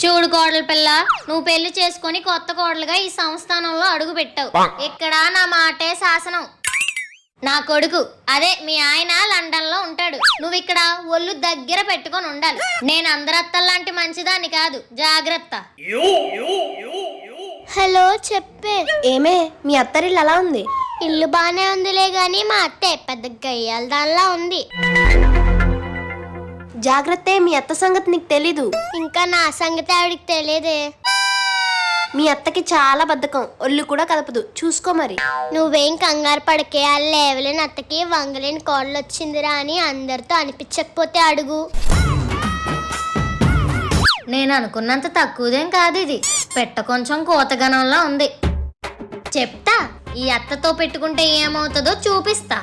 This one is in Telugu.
చూడు కోడల పిల్ల, నువ్వు పెళ్లి చేసుకుని కొత్త కోడలుగా ఈ సంస్థానంలో అడుగు పెట్టావు. ఇక్కడ నా మాటే శాసనం. నా కొడుకు అదే మీ ఆయన లండన్ లో ఉంటాడు. నువ్వు ఇక్కడ ఒళ్ళు దగ్గర పెట్టుకొని ఉండాలి. నేను అందరత్తల్లాంటి మంచిదాన్ని కాదు, జాగ్రత్త. హలో చెప్పే. ఏమే మీ అత్తరిల్లు ఎలా ఉంది? ఇల్లు బానే ఉందిలే గాని మా అత్తే పెద్ద గయ్యాల దానిలా ఉంది. జాగ్రత్తే, మీ అత్త సంగతి నీకు తెలీదు. ఇంకా నా సంగతి ఆవిడికి తెలియదే. మీ అత్తకి చాలా బద్ధకం, ఒళ్ళు కూడా కదపదు, చూసుకో మరి. నువ్వేం కంగారు పడకే. ఆ లేవలేని అత్తకి వంగలేని కోడలు వచ్చిందిరా అని అందరితో అనిపించకపోతే అడుగు. నేను అనుకున్నంత తక్కువదేం కాదు ఇది. పెట్ట కొంచెం కోతగనంలో ఉంది. చెప్తా, ఈ అత్తతో పెట్టుకుంటే ఏమవుతుందో చూపిస్తా.